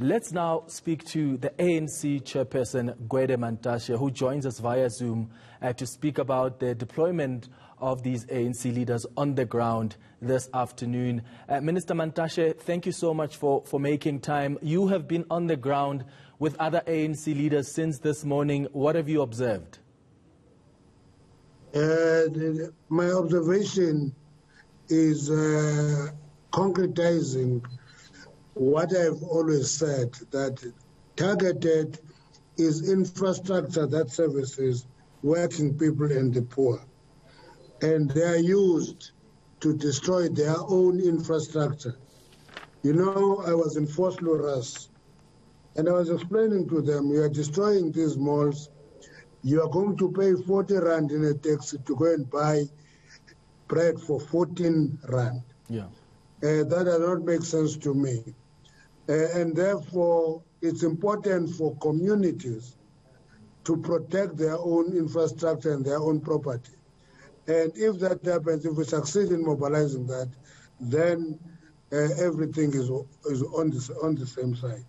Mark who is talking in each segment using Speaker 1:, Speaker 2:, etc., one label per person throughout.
Speaker 1: Let's now speak to the ANC chairperson, Gwede Mantashe, who joins us via Zoom to speak about the deployment of these ANC leaders on the ground this afternoon. Minister Mantashe, thank you so much for making time. You have been on the ground with other ANC leaders since this morning. What have you observed?
Speaker 2: My observation is concretizing what I've always said, that targeted is infrastructure that services working people and the poor. And they are used to destroy their own infrastructure. You know, I was in Force and I was explaining to them, you are destroying these malls, you are going to pay 40 rand in a taxi to go and buy bread for 14 rand.
Speaker 1: Yeah.
Speaker 2: That does not make sense to me. And therefore, it's important for communities to protect their own infrastructure and their own property. And if that happens, if we succeed in mobilizing that, then everything is on the same side.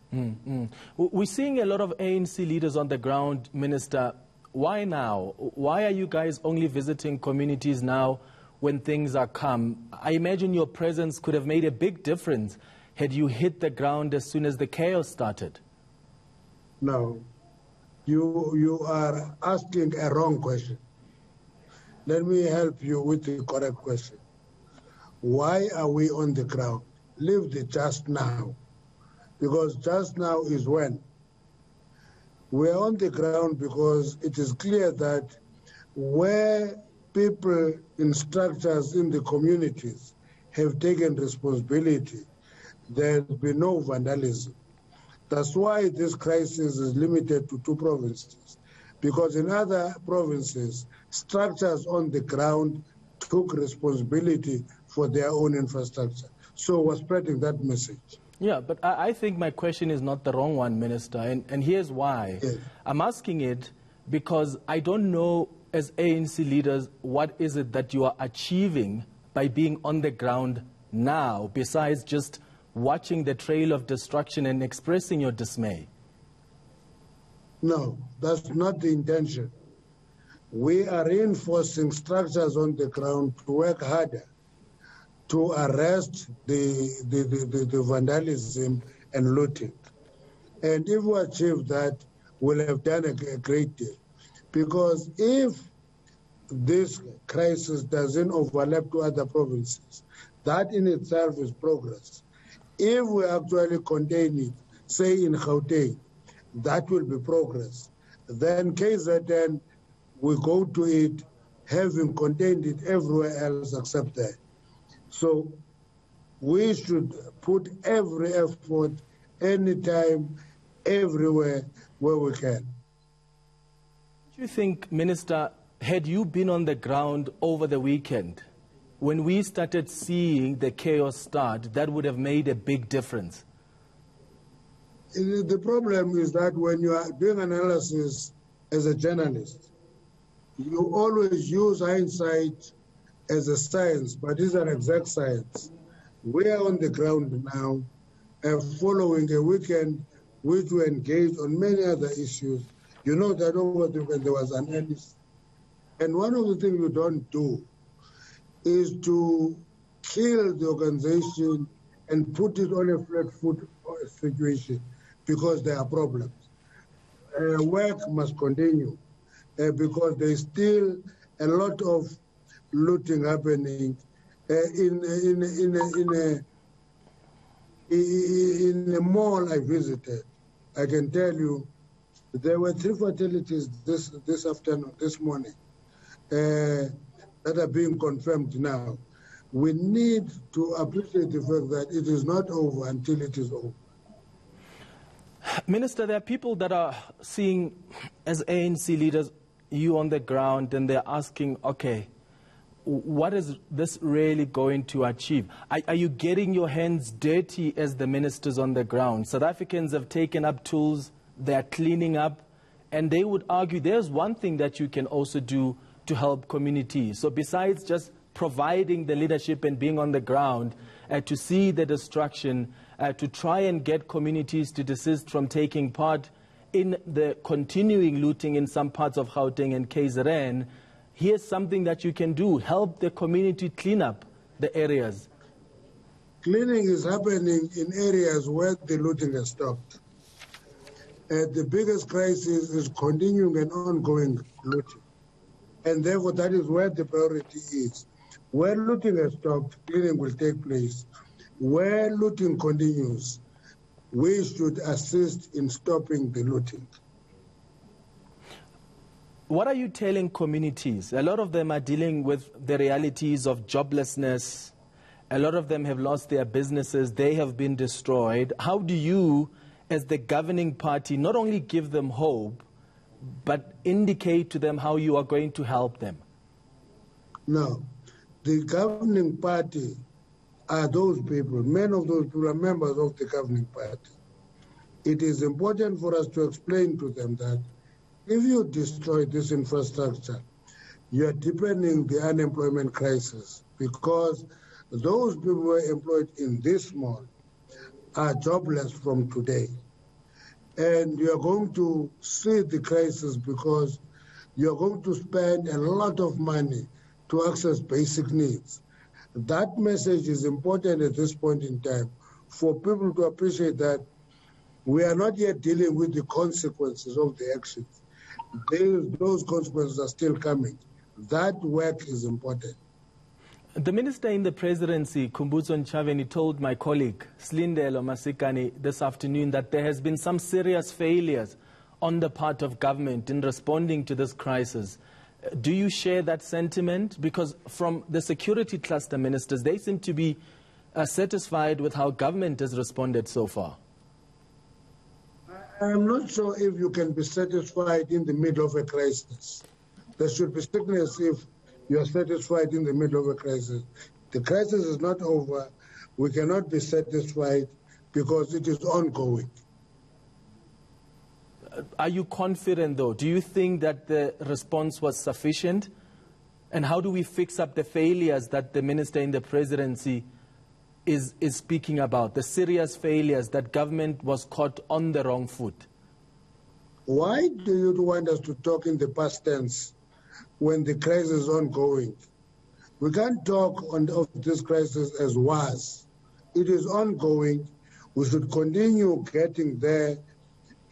Speaker 1: We're seeing a lot of ANC leaders on the ground, Minister. Why now? Why are you guys only visiting communities now when things are calm? I imagine your presence could have made a big difference had you hit the ground as soon as the chaos started.
Speaker 2: No, you are asking a wrong question. Let me help you with the correct question. Why are we on the ground? Leave the just now, because just now is when. We are on the ground because it is clear that where people in structures in the communities have taken responsibility, there will be no vandalism. That's why this crisis is limited to 2 provinces, because in other provinces, structures on the ground took responsibility for their own infrastructure. So we're spreading that message.
Speaker 1: Yeah, but I think my question is not the wrong one, Minister, and here's why.
Speaker 2: Yes.
Speaker 1: I'm asking it because I don't know, as ANC leaders, what is it that you are achieving by being on the ground now, besides just watching the trail of destruction and expressing your dismay?
Speaker 2: No, that's not the intention. We are reinforcing structures on the ground to work harder to arrest the vandalism and looting. And if we achieve that, we'll have done a great deal. Because if this crisis doesn't overlap to other provinces, that in itself is progress. If we actually contain it, say in Gauteng, that will be progress. Then KZN, we go to it having contained it everywhere else except there. So we should put every effort, anytime, everywhere where we can.
Speaker 1: Do you think, Minister, had you been on the ground over the weekend, when we started seeing the chaos start, that would have made a big difference?
Speaker 2: The problem is that when you are doing analysis as a journalist, you always use hindsight as a science, but it's an exact science. We are on the ground now, following a weekend which we engaged on many other issues. You know that over the weekend there was an analysis. And one of the things you don't do is to kill the organization and put it on a flat foot situation because there are problems. Work must continue because there's still a lot of looting happening in a mall I visited. I can tell you there were 3 fatalities this morning that are being confirmed now. We need to appreciate the fact that it is not over until it is over.
Speaker 1: Minister, there are people that are seeing, as ANC leaders, you on the ground, and they're asking, okay, what is this really going to achieve? Are you getting your hands dirty as the ministers on the ground? South Africans have taken up tools, they're cleaning up, and they would argue there's one thing that you can also do to help communities. So besides just providing the leadership and being on the ground to see the destruction, to try and get communities to desist from taking part in the continuing looting in some parts of Gauteng and KZN. Here's something that you can do. Help the community clean up the areas.
Speaker 2: Cleaning is happening in areas where the looting has stopped. The biggest crisis is continuing and ongoing looting. And therefore, that is where the priority is. Where looting has stopped, cleaning will take place. Where looting continues, we should assist in stopping the looting.
Speaker 1: What are you telling communities? A lot of them are dealing with the realities of joblessness. A lot of them have lost their businesses. They have been destroyed. How do you, as the governing party, not only give them hope, but indicate to them how you are going to help them?
Speaker 2: Now, the governing party are those people. Many of those people are members of the governing party. It is important for us to explain to them that if you destroy this infrastructure, you are deepening the unemployment crisis, because those people who are employed in this mall are jobless from today. And you are going to see the crisis because you are going to spend a lot of money to access basic needs. That message is important at this point in time for people to appreciate that we are not yet dealing with the consequences of the actions. Those consequences are still coming. That work is important.
Speaker 1: The minister in the presidency, Khumbudzo Ntshavheni, told my colleague, Slindelo Masikane, this afternoon that there has been some serious failures on the part of government in responding to this crisis. Do you share that sentiment? Because from the security cluster ministers, they seem to be satisfied with how government has responded so far.
Speaker 2: I'm not sure if you can be satisfied in the middle of a crisis. There should be sickness if you are satisfied in the middle of a crisis. The crisis is not over. We cannot be satisfied because it is ongoing.
Speaker 1: Are you confident, though? Do you think that the response was sufficient? And how do we fix up the failures that the minister in the presidency is speaking about, the serious failures that government was caught on the wrong foot?
Speaker 2: Why do you want us to talk in the past tense when the crisis is ongoing? We can't talk of this crisis as was. It is ongoing. We should continue getting there,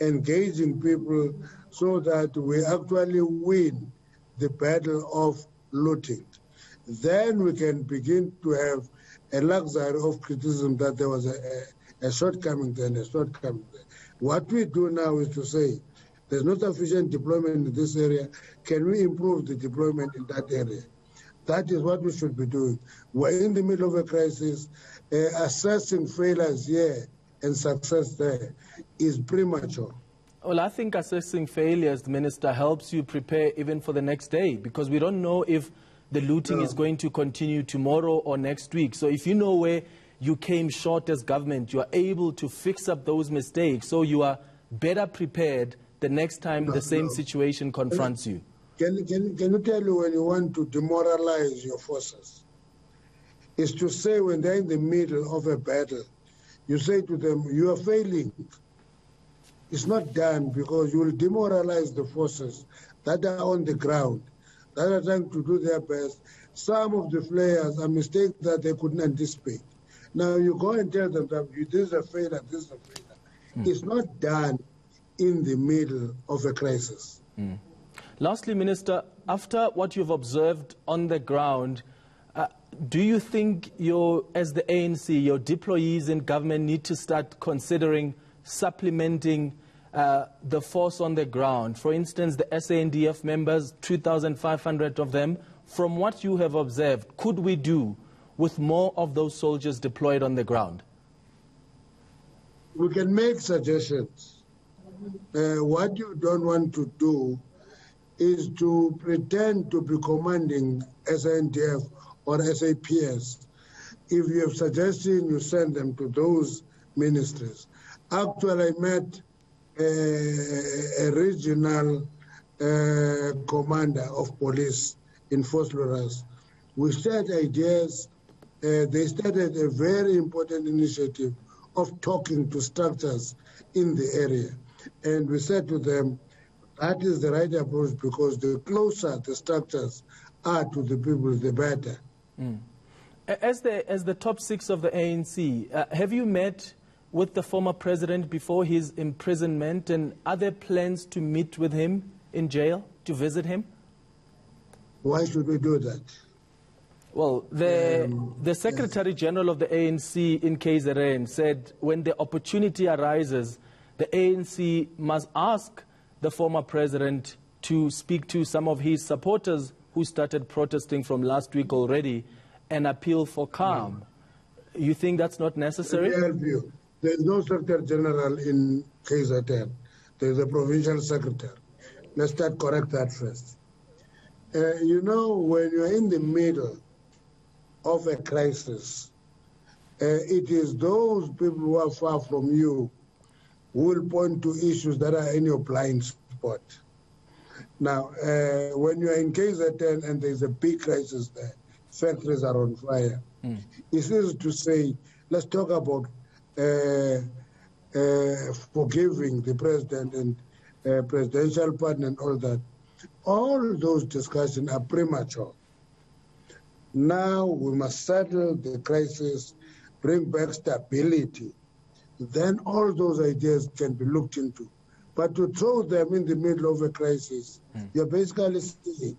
Speaker 2: engaging people so that we actually win the battle of looting. Then we can begin to have a luxury of criticism that there was a shortcoming there and a shortcoming there. What we do now is to say, there's not sufficient deployment in this area. Can we improve the deployment in that area? That is what we should be doing. We're in the middle of a crisis. Assessing failures here and success there is premature.
Speaker 1: Well, I think assessing failures, the minister, helps you prepare even for the next day, because we don't know if the looting is going to continue tomorrow or next week. So if you know where you came short as government, you are able to fix up those mistakes, so you are better prepared the next time the same situation confronts you.
Speaker 2: Can you tell you when you want to demoralize your forces? Is to say when they're in the middle of a battle, you say to them, you are failing. It's not done, because you will demoralize the forces that are on the ground, that are trying to do their best. Some of the players are mistakes that they couldn't anticipate. Now you go and tell them that this is a failure, this is a failure. It's not done in the middle of a crisis.
Speaker 1: Lastly, Minister, after what you've observed on the ground, do you think as the ANC, your deployees in government need to start considering supplementing the force on the ground? For instance, the SANDF members, 2,500 of them. From what you have observed, could we do with more of those soldiers deployed on the ground?
Speaker 2: We can make suggestions. What you don't want to do is to pretend to be commanding SANDF or SAPS. If you have suggestions, you send them to those ministries. Actually, I met a regional commander of police in Vosloorus. We shared ideas. They started a very important initiative of talking to structures in the area. And we said to them, that is the right approach, because the closer the structures are to the people, the better.
Speaker 1: As the top six of the ANC, have you met with the former president before his imprisonment, and are there plans to meet with him in jail, to visit him?
Speaker 2: Why should we do that?
Speaker 1: Well, the Secretary General of the ANC in KZN said when the opportunity arises, the ANC must ask the former president to speak to some of his supporters who started protesting from last week already and appeal for calm. You think that's not necessary?
Speaker 2: Let me help you. There is no Secretary General in KZN. There is a provincial secretary. Let's correct that first. You know, when you're in the middle of a crisis, it is those people who are far from you who will point to issues that are in your blind spot. Now, when you are in KZN and there's a big crisis there, factories are on fire, it's easy to say, let's talk about forgiving the president and presidential pardon and all that. All those discussions are premature. Now we must settle the crisis, bring back stability. Then all those ideas can be looked into. But to throw them in the middle of a crisis, you're basically saying,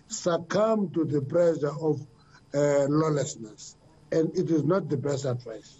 Speaker 2: succumb to the pressure of lawlessness. And it is not the best advice.